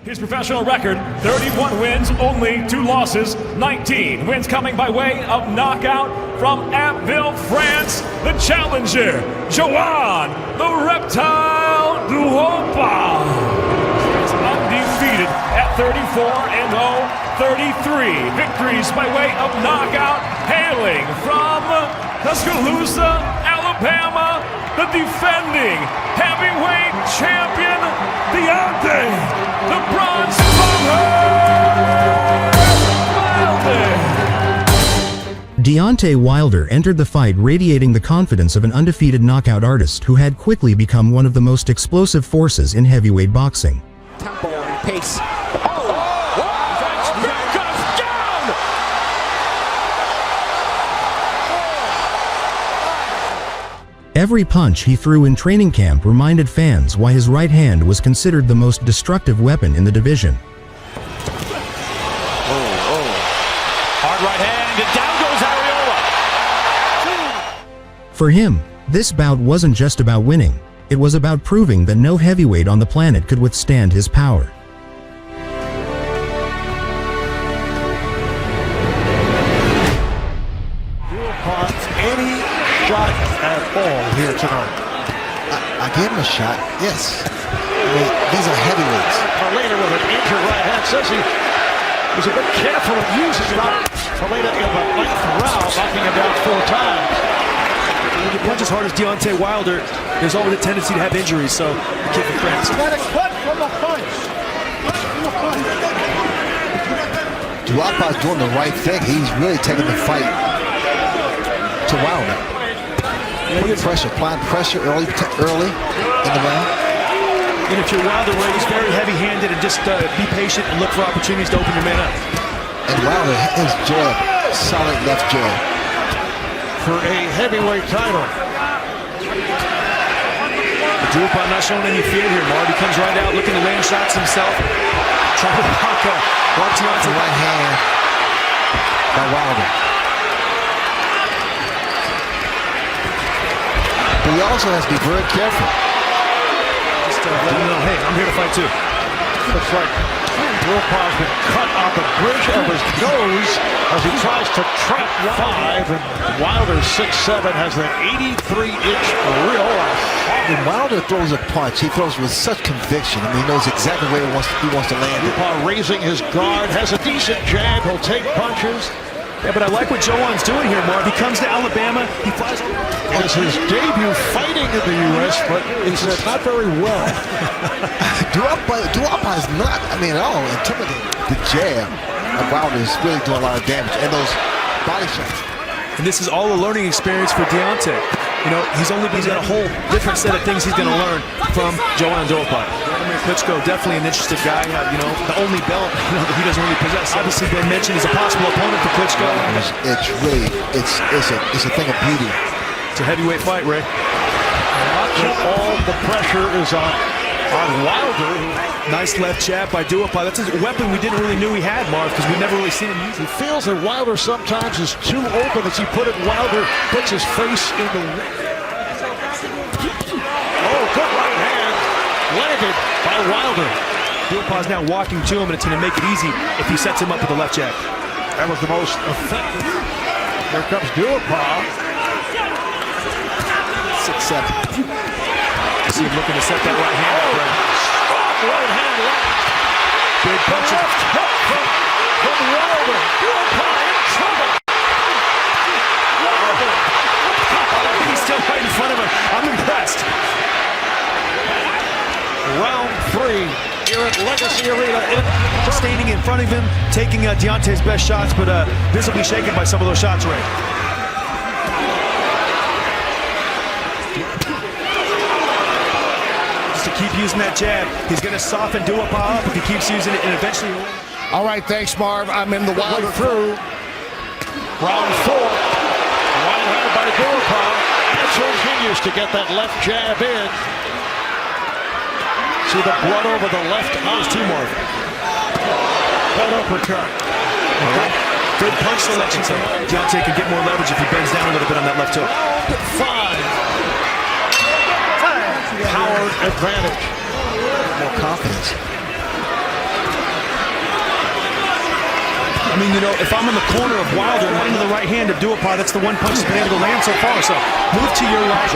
His professional record, 31 wins, only 2 losses, 19 wins coming by way of knockout from Abbeville, France, the challenger, Johann the Reptile Duhaupas. He's undefeated at 34-0, 33 victories by way of knockout, hailing from Tuscaloosa, Alabama, the defending heavyweight champion, Deontay the Bronze Wilder. Deontay Wilder entered the fight radiating the confidence of an undefeated knockout artist who had quickly become one of the most explosive forces in heavyweight boxing. Tempo and pace. Every punch he threw in training camp reminded fans why his right hand was considered the most destructive weapon in the division. Hard right hand, and down goes Ariola. For him, this bout wasn't just about winning, it was about proving that no heavyweight on the planet could withstand his power. Any shot at all here tonight? I gave him a shot, yes. I mean, these are heavyweights. Paleta with an injured right hand says he was a bit careful of using it. Paleta in the 9th round, knocking him down 4 times. When you punch as hard as Deontay Wilder, there's always a tendency to have injuries, so the kid from France. Got a cut from the punch. Duhaupas doing the right thing. He's really taking the fight to Wilder. Putting pressure, applying pressure early in the round. And if you're Wilder, he's very heavy-handed, and just be patient and look for opportunities to open your man up. And Wilder, his jab, solid left jab. For a heavyweight title. Duhaupas not showing any fear here. Marty comes right out, looking to land shots himself. Trying to block Deontay. Right hand by Wilder. But he also has to be very careful. Just let him know, hey, I'm here to fight too. Looks like Duhaupas has been cut on the bridge of his nose as he tries to trap 5, and Wilder 6'7" has an 83-inch real. When Wilder throws a punch, he throws with such conviction. I mean, he knows exactly where he wants to land it. Duhaupas raising his guard, has a decent jab, he'll take punches. Yeah, but I like what Johann's doing here, Marv. He comes to Alabama, he flies. It's his debut fighting in the U.S., but he said not very well. Duhaupas is not, I mean, at all intimidating. The jab of Wilder is really doing a lot of damage, and those body shots. And this is all a learning experience for Deontay. You know, he's got a whole different set of things he's going to learn from Johann Duhaupas. Klitschko, definitely an interesting guy. You know, the only belt that he doesn't really possess. Obviously, been mentioned as a possible opponent for Klitschko. It's really, it's a thing of beauty. It's a heavyweight fight, Ray. All the pressure is on Wilder. Nice left jab by Duhaupas. That's a weapon we didn't really knew he had, Marv, because we've never really seen him use it. He feels that Wilder sometimes is too open. As he put it, Wilder puts his face in the... Oh, good right hand. Landed by Wilder. Duhaupas now walking to him, and it's going to make it easy if he sets him up with the left jab. That was the most effective. Here comes Duhaupas. 6'7". See him looking to set that right hand up, Ray. Right hand left. Big punches. From Wilder. Duhaupas in trouble. He's still right in front of him. I'm impressed. Round 3 here at Legacy Arena. Standing in front of him, taking Deontay's best shots, but visibly shaken by some of those shots, Ray. Just to keep using that jab, he's going to soften Duhaupas up if he keeps using it, and eventually... All right, thanks, Marv. I'm in the Wilder through. Round 4. Right hand by Duhaupas. Continues to get that left jab in. See the blood over the left eye. Two more. That uppercut. Good punch selection. So Deontay can get more leverage if he bends down a little bit on that left hook. Round 5. Power advantage. More confidence. I mean, you know, if I'm in the corner of Wilder and I'm in the right hand of Duhaupas, that's the one punch that's been able to land so far. So move to your right.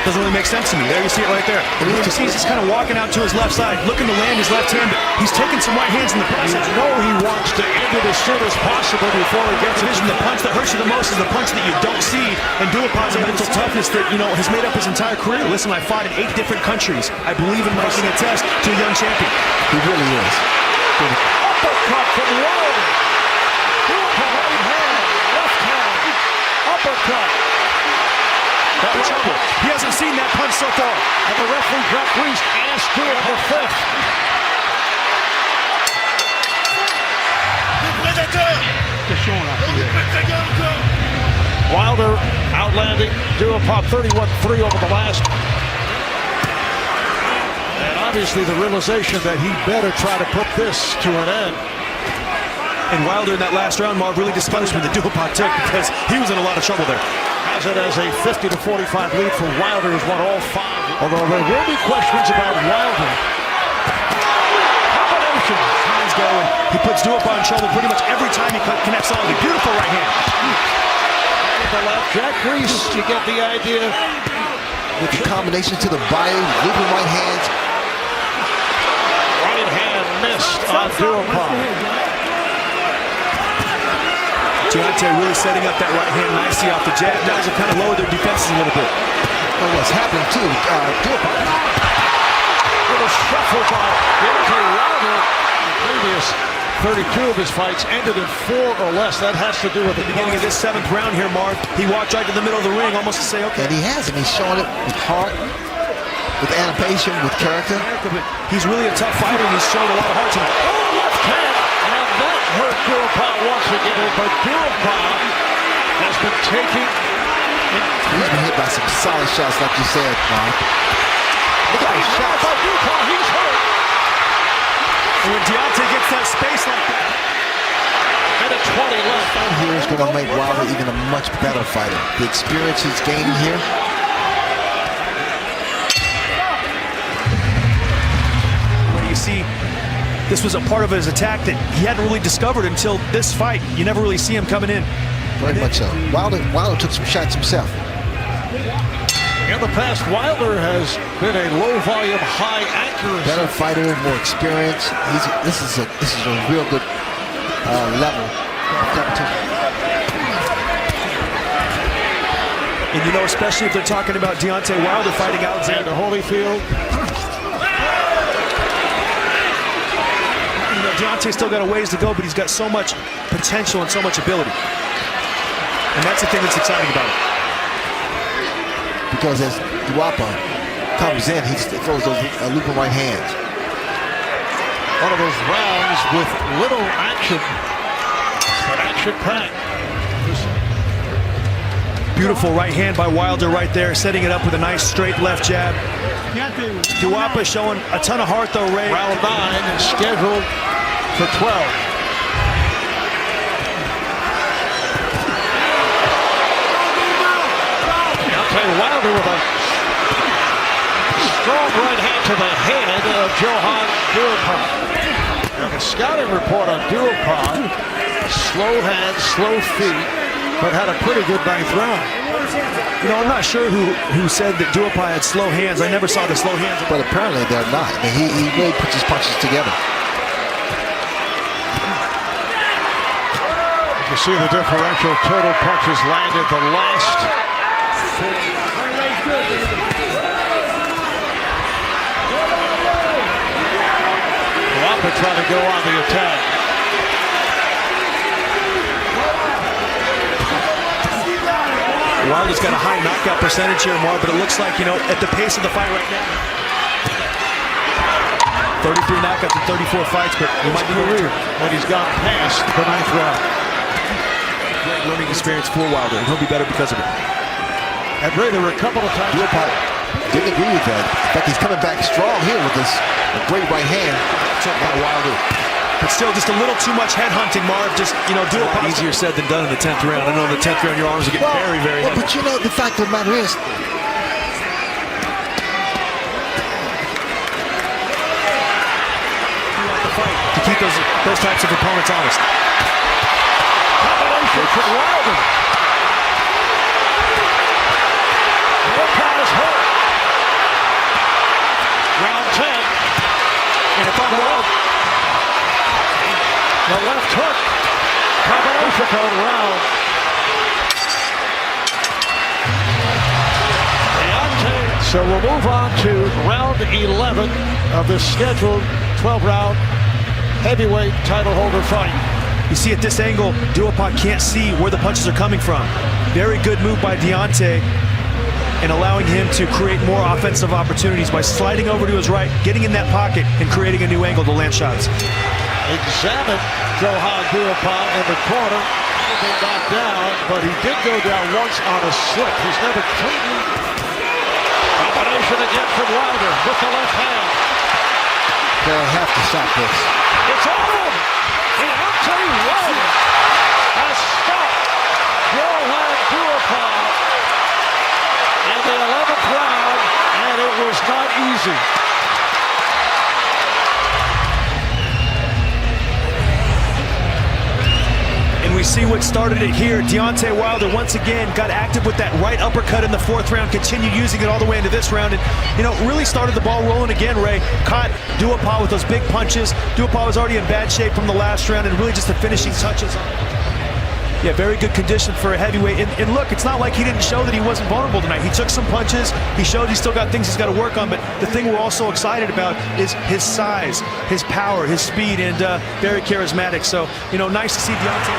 Doesn't really make sense to me. There you see it right there. And you see he's just kind of walking out to his left side, looking to land his left hand, but he's taking some right hands in the process. You know he wants to end it as soon as possible before he gets it. The punch that hurts you the most is the punch that you don't see. And Duhaupas' a mental toughness that, you know, has made up his entire career. Listen, I fought in 8 different countries. I believe in making a test to a young champion. He really is. Uppercut from Wilder. Duhaupas right hand, left hand, uppercut. He hasn't seen that punch so far. And the referee, Jack Reese, asked Duhaupas for 5th. Wilder outlanding Duhaupas 31-3 over the last. And obviously the realization that he better try to put this to an end. And Wilder in that last round, Marv, really discouraged me that Duhaupas took because he was in a lot of trouble there. Has it as a 50-45 lead for Wilder, who's won all 5. Although there will be questions about Wilder. Combination. Hands go, and he puts Duhaupas on shoulder pretty much every time he connects solidly. Beautiful right hand. The left, Jack Reese, you get the idea. With the combination to the body, looping right hands. Right hand missed on Duhaupas. Deontay really setting up that right hand nicely off the jab. Now they've kind of lowered their defenses a little bit. And what's happening too, Duhaupas. With a shuffle by Deontay Wilder. The previous 32 of his fights ended in 4 or less. That has to do with the beginning of this 7th round here, Mark. He walked right to the middle of the ring almost to say, okay. And he has, and he's showing it with heart, with animation, with character. But he's really a tough fighter, and he's shown a lot of heart tonight. Oh, left hand! And that hurt Duhaupas once again. But Duhaupas has been taking. He's been hit by some solid shots, like you said, Mark. Look at those shots. By Duhaupas, he's hurt. And when Deontay gets that space like that. And a 20 left. Here is going to make Wilder even a much better fighter. The experience he's gaining here. You see, this was a part of his attack that he hadn't really discovered until this fight. You never really see him coming in. Very much so. Wilder took some shots himself. In the past, Wilder has been a low-volume, high-accuracy. Better fighter, more experience. This is a real good level of competition. And you know, especially if they're talking about Deontay Wilder fighting Alexander Holyfield. You know, Deontay's still got a ways to go, but he's got so much potential and so much ability. And that's the thing that's exciting about it. Because as Duhaupas comes in, he throws those looping right hands. One of those rounds with little action, but action-packed. Beautiful right hand by Wilder right there, setting it up with a nice straight left jab. Duhaupas showing a ton of heart though, Ray. Round 9 is scheduled for 12. Wilder with a strong right hand to the head of Johann Duhaupas. Now the scouting report on Duhaupas, slow hands, slow feet, but had a pretty good 9th round. You know, I'm not sure who said that Duhaupas had slow hands. I never saw the slow hands. But apparently they're not. I mean, he really puts his punches together. You see the differential total punches landed the last. Duhaupas trying to go on the attack. Wilder's got a high knockout percentage here, Mark, but it looks like, you know, at the pace of the fight right now. 33 knockouts in 34 fights, but he might be career when he's gone past the 9th round. Great learning experience for Wilder, and he'll be better because of it. And Ray, there were a couple of times. Duhaupas didn't agree with that. In fact, he's coming back strong here with this great right hand. Not Wilder. But still, just a little too much head hunting, Marv. Just, you know, Duhaupas. Easier said than done in the 10th round. I know in the 10th round your arms are getting very, very heavy. But you know, the fact of the matter is, to keep those types of opponents honest. combination from Wilder. Duhaupas is hurt. Round 10. And if I'm wrong, the left hook combination code round. So we'll move on to round 11 of this scheduled 12-round heavyweight title holder fight. You see at this angle, Duhaupas can't see where the punches are coming from. Very good move by Deontay and allowing him to create more offensive opportunities by sliding over to his right, getting in that pocket, and creating a new angle to land shots. Examine Johann Duhaupas in the corner. He knocked down, but he did go down once on a slip. He's never cleanly. Combination again from Wilder with the left hand. They'll have to stop this. It's on! Deontay Wilder has stopped Johann Duhaupas in the 11th round, and it was not easy. And we see what started it here. Deontay Wilder once again got active with that right uppercut in the 4th round, continued using it all the way into this round, and really started the ball rolling again. Ray caught Duhaupas with those big punches. Duhaupas was already in bad shape from the last round, and really just the finishing touches. Yeah, very good condition for a heavyweight. And look, it's not like he didn't show that he wasn't vulnerable tonight. He took some punches. He showed he's still got things he's got to work on. But the thing we're also excited about is his size, his power, his speed, and very charismatic. So, nice to see Deontay.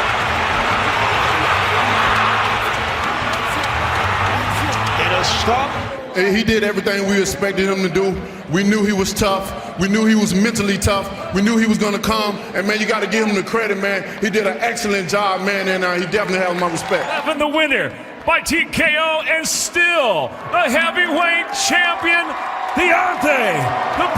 In a stop. He did everything we expected him to do. We knew he was tough. We knew he was mentally tough. We knew he was going to come. And, man, you got to give him the credit, man. He did an excellent job, man, and he definitely has my respect. And the winner by TKO and still the heavyweight champion, Deontay, the